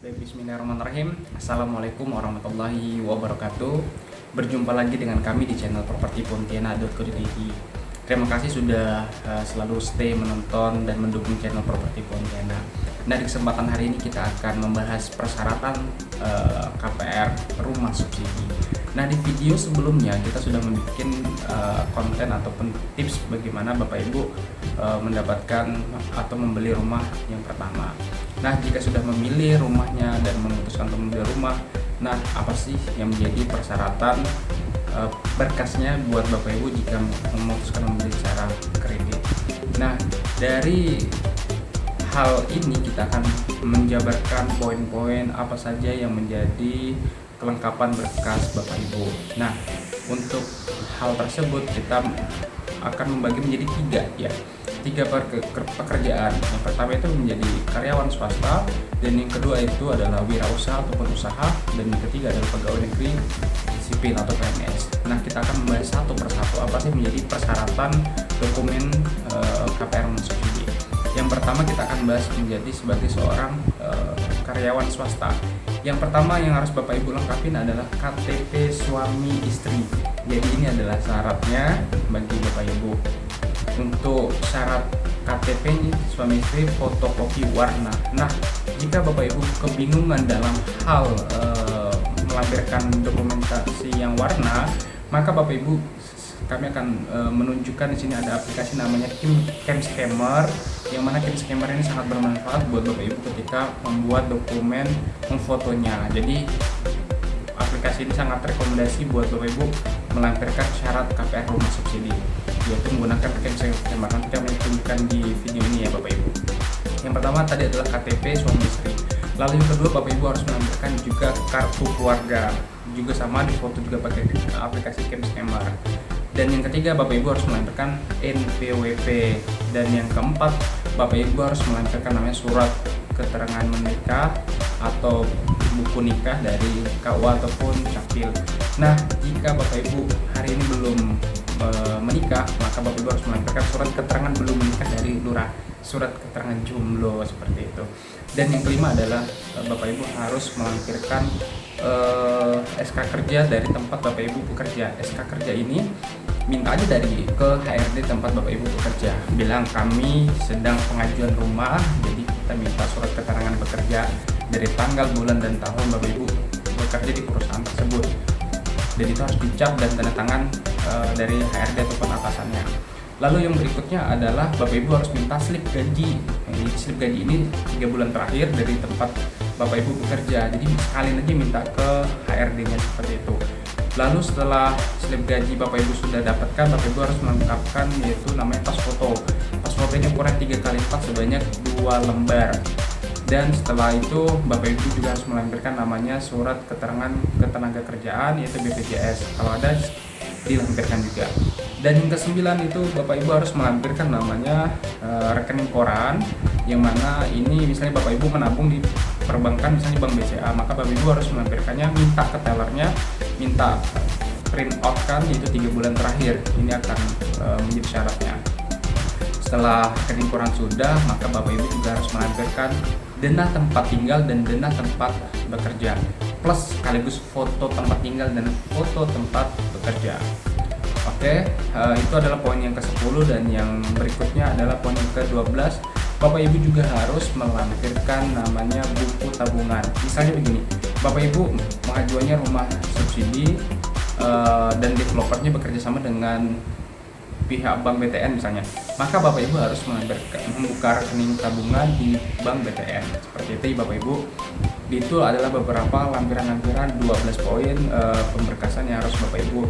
Baik, bismillahirrahmanirrahim. Assalamualaikum warahmatullahi wabarakatuh. Berjumpa lagi dengan kami di channel propertipontianak.co.id. Terima kasih sudah selalu stay menonton dan mendukung channel Properti Pontianak. Nah, di kesempatan hari ini kita akan membahas persyaratan KPR rumah subsidi. Nah, di video sebelumnya kita sudah membuat konten ataupun tips bagaimana Bapak Ibu mendapatkan atau membeli rumah yang pertama. Nah, jika sudah memilih rumahnya dan memutuskan untuk membeli rumah, nah apa sih yang menjadi persyaratan berkasnya buat Bapak Ibu jika memutuskan membeli secara kredit? Nah, dari hal ini kita akan menjabarkan poin-poin apa saja yang menjadi kelengkapan berkas Bapak Ibu. Nah, untuk hal tersebut kita akan membagi menjadi tiga pekerjaan. Yang pertama itu menjadi karyawan swasta, dan yang kedua itu adalah wirausaha ataupun usaha, dan yang ketiga adalah pegawai negeri sipil atau PNS. Nah, kita akan membahas satu persatu apa sih menjadi persyaratan dokumen KPR subsidi. Yang pertama kita akan bahas menjadi sebagai seorang karyawan swasta. Yang pertama yang harus Bapak Ibu lengkapin adalah KTP suami istri. Jadi ini adalah syaratnya bagi Bapak Ibu. Untuk syarat KTP suami istri fotokopi warna. Nah, jika Bapak Ibu kebingungan dalam hal melampirkan dokumentasi yang warna, maka Bapak Ibu kami akan menunjukkan di sini ada aplikasi namanya Camscammer, yang mana Camscammer ini sangat bermanfaat buat Bapak Ibu ketika membuat dokumen memfotonya. Jadi aplikasi ini sangat rekomendasi buat Bapak Ibu melampirkan syarat KPR rumah subsidi, yaitu menggunakan Camscammer. Nanti kami tunjukkan di video ini ya Bapak Ibu. Yang pertama tadi adalah KTP suami istri. Lalu yang kedua Bapak Ibu harus melampirkan juga kartu keluarga, juga sama difoto juga pakai aplikasi Camscammer. Dan yang ketiga Bapak Ibu harus melampirkan NPWP. Dan yang keempat Bapak Ibu harus melampirkan namanya surat keterangan menikah atau buku nikah dari KUA ataupun Capil. Nah, jika Bapak Ibu hari ini belum menikah, maka Bapak Ibu harus melampirkan surat keterangan belum menikah dari lurah, surat keterangan jomblo seperti itu. Dan yang kelima adalah Bapak Ibu harus melampirkan SK kerja dari tempat Bapak Ibu bekerja. SK kerja ini minta aja dari ke HRD tempat Bapak Ibu bekerja, bilang kami sedang pengajuan rumah, jadi kita minta surat keterangan bekerja dari tanggal, bulan, dan tahun Bapak Ibu bekerja di perusahaan tersebut. Dan itu harus dicap dan tanda tangan dari HRD ataupun atasannya. Lalu yang berikutnya adalah Bapak Ibu harus minta slip gaji. Slip gaji ini 3 bulan terakhir dari tempat Bapak Ibu bekerja. Jadi sekalian aja minta ke HRD-nya seperti itu. Lalu setelah slip gaji Bapak Ibu sudah dapatkan, Bapak Ibu harus melengkapkan yaitu namanya tas foto. Tas foto ini ukuran 3x4 sebanyak 2 lembar. Dan setelah itu Bapak Ibu juga harus melampirkan namanya surat keterangan ketenagakerjaan yaitu BPJS. Kalau ada dilampirkan juga. Dan yang kesembilan itu Bapak Ibu harus melampirkan namanya rekening koran, yang mana ini misalnya Bapak Ibu menabung di perbankan misalnya Bank BCA, maka Bapak Ibu harus melampirkannya, minta ke tellernya, minta print out kan itu 3 bulan terakhir. Ini akan menjadi syaratnya. Setelah rekening koran sudah, maka Bapak Ibu juga harus melampirkan denah tempat tinggal dan denah tempat bekerja, plus sekaligus foto tempat tinggal dan foto tempat bekerja. Oke, itu adalah poin yang ke-10, dan yang berikutnya adalah poin yang ke-12. Bapak Ibu juga harus melampirkan namanya buku tabungan. Misalnya begini, Bapak Ibu mengajuannya rumah subsidi dan developernya bekerja sama dengan pihak Bank BTN misalnya, maka Bapak Ibu harus membuka rekening tabungan di Bank BTN. Seperti itu Bapak Ibu. Itu adalah beberapa lampiran-lampiran 12 poin pemberkasan yang harus Bapak Ibu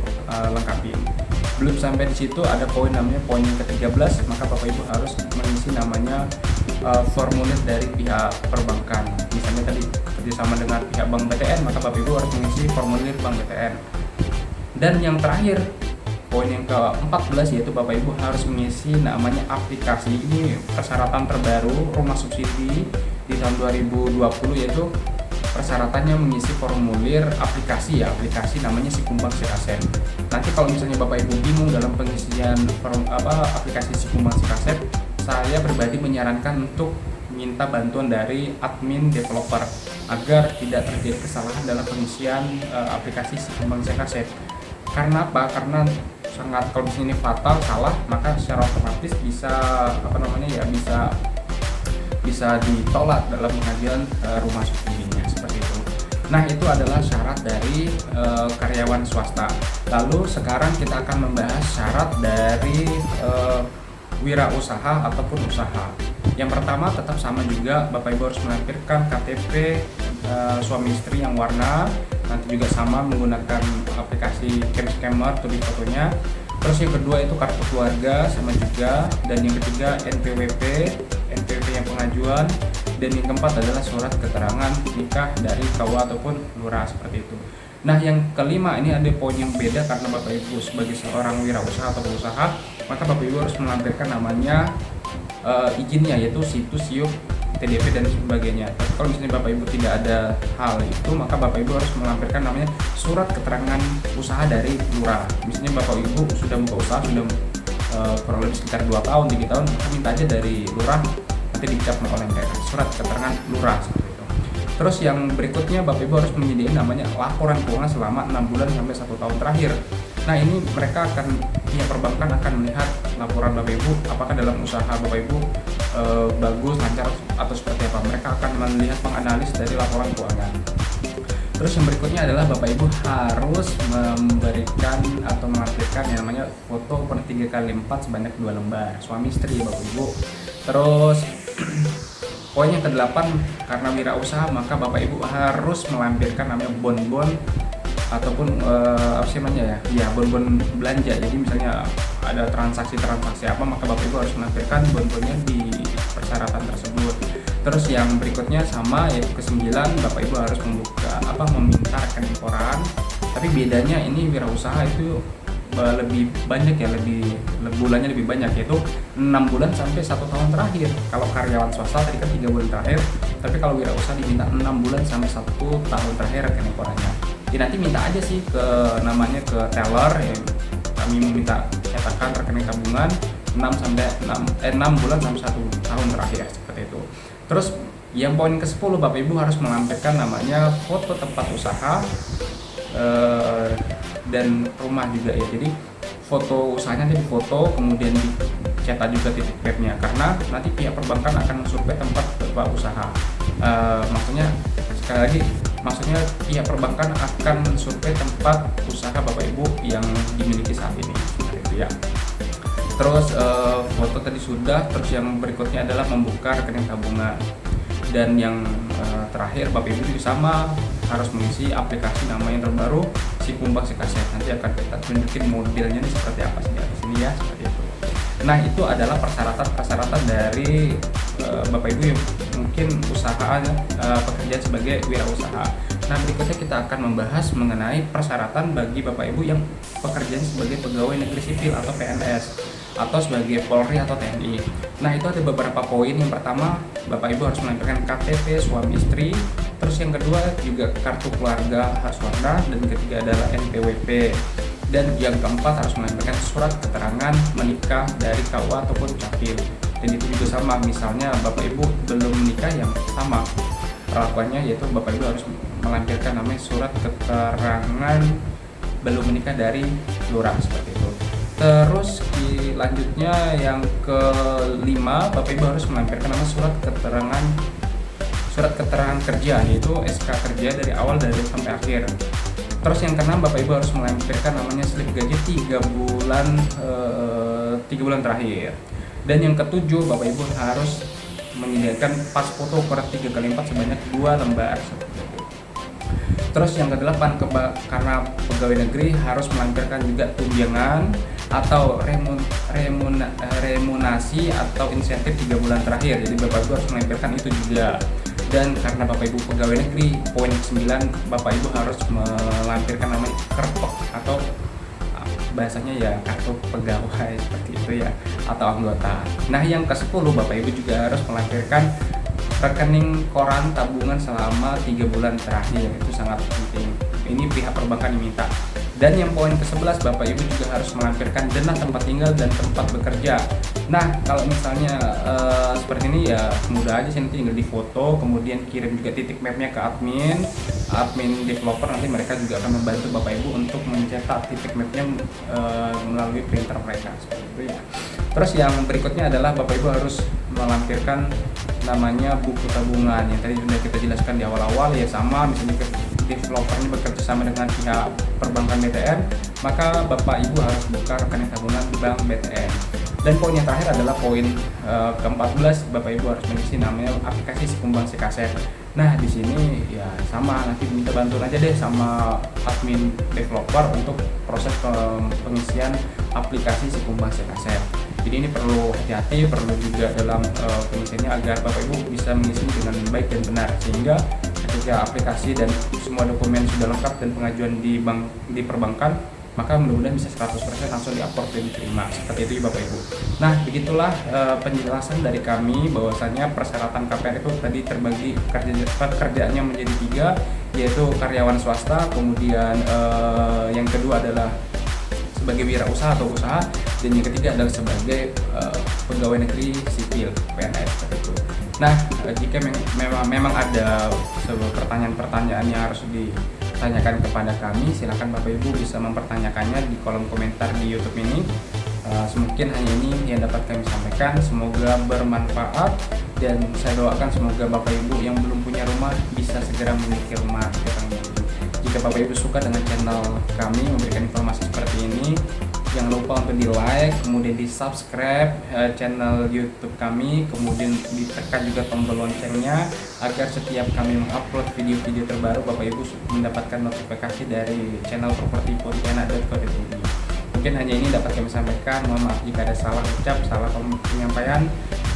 lengkapi. Belum sampai di situ, ada poin namanya poin yang ke-13, maka Bapak Ibu harus mengisi namanya formulir dari pihak perbankan. Misalnya tadi kerjasama dengan pihak Bank BTN, maka Bapak Ibu harus mengisi formulir Bank BTN. Dan yang terakhir, poin yang ke-14 yaitu Bapak Ibu harus mengisi namanya aplikasi. Ini persyaratan terbaru rumah subsidi di tahun 2020, yaitu persyaratannya mengisi formulir aplikasi aplikasi namanya Sikumbang Sikasen. Nanti kalau misalnya Bapak Ibu bingung dalam pengisian aplikasi Sikumbang Sikasen, saya pribadi menyarankan untuk minta bantuan dari admin developer. agar tidak terjadi kesalahan dalam pengisian aplikasi si pembangsa kaset. Karena apa? Karena sangat, kalau misalnya ini fatal salah, maka secara otomatis bisa bisa ditolak dalam pengadilan rumah suaminya, seperti itu. Nah, itu adalah syarat dari karyawan swasta. Lalu sekarang kita akan membahas syarat dari wirausaha ataupun usaha. Yang pertama tetap sama juga, Bapak Ibu harus melampirkan KTP suami istri yang warna, nanti juga sama menggunakan aplikasi Camscanner tulis fotonya. Terus yang kedua itu kartu keluarga sama juga, dan yang ketiga NPWP yang pengajuan, dan yang keempat adalah surat keterangan nikah dari KUA ataupun lurah, seperti itu. Nah, yang kelima ini ada poin yang beda, karena Bapak Ibu sebagai seorang wirausaha atau pengusaha, maka Bapak Ibu harus melampirkan namanya izinnya, yaitu situs, SIUP, TDP dan sebagainya. Tapi kalau misalnya Bapak Ibu tidak ada hal itu, maka Bapak Ibu harus melampirkan namanya surat keterangan usaha dari lurah. Misalnya Bapak Ibu sudah buka usaha, sudah kurang lebih sekitar 2 tahun, 3 tahun, maka minta aja dari lurah, nanti dicap oleh mereka surat keterangan lurah, seperti itu. Terus yang berikutnya, Bapak Ibu harus menyediakan namanya laporan keuangan selama 6 bulan sampai 1 tahun terakhir. Nah, ini mereka akan, pihak perbankan akan melihat laporan Bapak Ibu, apakah dalam usaha Bapak Ibu bagus, lancar, atau seperti apa. Mereka akan melihat, menganalisis dari laporan keuangan. Terus yang berikutnya adalah Bapak Ibu harus memberikan atau melampirkan yang namanya foto per 3x4 sebanyak 2 lembar, suami istri Bapak Ibu. Terus poin yang ke-8, karena wirausaha maka Bapak Ibu harus melampirkan namanya bon-bon ataupun bon-bon belanja. Jadi misalnya ada transaksi apa, maka Bapak Ibu harus melampirkan bon-bonnya di persyaratan tersebut. Terus yang berikutnya sama, yaitu ke-9, Bapak Ibu harus meminta rekening koran. Tapi bedanya ini wirausaha itu lebih banyak ya, bulannya lebih banyak, yaitu 6 bulan sampai 1 tahun terakhir. Kalau karyawan swasta tadi kan 3 bulan terakhir, tapi kalau wirausaha diminta 6 bulan sampai 1 tahun terakhir rekening korannya. Ya, nanti minta aja sih ke teller, ya, kami meminta cetakan rekening tabungan 6 bulan sampai 1 tahun terakhir, seperti itu. Terus yang poin ke-10, Bapak Ibu harus melampirkan namanya foto tempat usaha dan rumah juga ya. Jadi foto usahanya nanti difoto, kemudian dicetak juga titik webnya, karena nanti pihak perbankan akan mensurvei tempat usaha. Maksudnya pihak perbankan akan mensurvei tempat usaha Bapak Ibu yang dimiliki saat ini, seperti itu ya. Terus foto tadi sudah. Terus yang berikutnya adalah membuka rekening tabungan, dan yang terakhir Bapak Ibu juga sama harus mengisi aplikasi nama yang terbaru si pembangsa kaset. Nanti akan kita tunjukin modelnya ini seperti apa sih di atas ini ya, seperti itu. Nah, itu adalah persyaratan dari Bapak Ibu yang mungkin pekerjaan sebagai wirausasaha. Nah, berikutnya kita akan membahas mengenai persyaratan bagi Bapak Ibu yang pekerjaan sebagai pegawai negeri sipil atau PNS, atau sebagai Polri atau TNI. Nah, itu ada beberapa poin. Yang pertama, Bapak Ibu harus melampirkan KTP suami istri. Terus yang kedua juga kartu keluarga harus warna, dan ketiga adalah NPWP. Dan yang keempat harus melampirkan surat keterangan menikah dari KUA ataupun Capil. Dan itu juga sama, misalnya Bapak Ibu belum menikah, yang sama perlakuannya, yaitu Bapak Ibu harus melampirkan namanya surat keterangan belum menikah dari lurah, seperti itu. Terus selanjutnya yang kelima, Bapak Ibu harus melampirkan nama surat keterangan kerja, yaitu SK kerja dari awal sampai akhir. Terus yang keenam, Bapak Ibu harus melampirkan namanya slip gaji 3 bulan terakhir. Dan yang ketujuh, Bapak Ibu harus menyediakan pas foto per 3x4 sebanyak 2 lembar. Terus yang kedelapan, karena pegawai negeri harus melampirkan juga tunjangan atau remunerasi atau insentif 3 bulan terakhir. Jadi Bapak Ibu harus melampirkan itu juga. Dan karena Bapak Ibu pegawai negeri, poin 9, Bapak Ibu harus melampirkan namanya kerpek atau bahasanya ya kartu pegawai, seperti itu ya, atau anggota. Nah, yang ke-10, Bapak Ibu juga harus melampirkan rekening koran tabungan selama 3 bulan terakhir. Itu sangat penting. Ini pihak perbankan diminta. Dan yang poin ke-11, Bapak Ibu juga harus melampirkan dana tempat tinggal dan tempat bekerja. Nah, kalau misalnya seperti ini ya mudah aja sih, nanti tinggal difoto, kemudian kirim juga titik mapnya ke admin developer, nanti mereka juga akan membantu Bapak Ibu untuk mencetak titik mapnya melalui printer mereka seperti itu ya. Terus yang berikutnya adalah Bapak Ibu harus melampirkan namanya buku tabungan yang tadi sudah kita jelaskan di awal-awal ya, sama misalnya developernya bekerja sama dengan pihak perbankan BTN, maka Bapak Ibu harus buka rekening tabungan bank BTN. Dan poin yang terakhir adalah poin ke-14, Bapak Ibu harus mengisi namanya aplikasi Sikumbang Sekaset. Nah, di sini ya sama, nanti minta bantuan aja deh sama admin developer untuk proses pengisian aplikasi Sikumbang Sekaset. Jadi ini perlu hati-hati, perlu juga dalam pengisiannya agar Bapak Ibu bisa mengisi dengan baik dan benar, sehingga ketika aplikasi dan semua dokumen sudah lengkap dan pengajuan di perbankan, maka mudah-mudahan bisa 100% langsung di-upload dan diterima. Seperti itu ya Bapak Ibu. Nah, begitulah penjelasan dari kami bahwasanya persyaratan KPR itu tadi terbagi pekerjaannya menjadi 3, yaitu karyawan swasta, kemudian yang kedua adalah sebagai wirausaha atau usaha, dan yang ketiga adalah sebagai pegawai negeri sipil PNS seperti itu. Nah, jika memang ada sebuah pertanyaan-pertanyaan yang harus ditanyakan kepada kami, silakan Bapak Ibu bisa mempertanyakannya di kolom komentar di YouTube ini. Mungkin hanya ini yang dapat kami sampaikan. Semoga bermanfaat, dan saya doakan semoga Bapak Ibu yang belum punya rumah bisa segera memiliki rumah. Jika Bapak Ibu suka dengan channel kami memberikan informasi seperti ini, jangan lupa untuk di like, kemudian di subscribe channel YouTube kami, kemudian ditekan juga tombol loncengnya agar setiap kami mengupload video-video terbaru Bapak Ibu mendapatkan notifikasi dari channel propertipontianak.co.id. Mungkin hanya ini dapat kami sampaikan. Mohon maaf jika ada salah ucap, salah penyampaian.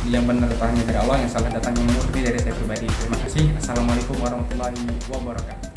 Yang benar datangnya dari Allah, yang salah datangnya murni dari saya pribadi. Terima kasih. Assalamualaikum warahmatullahi wabarakatuh.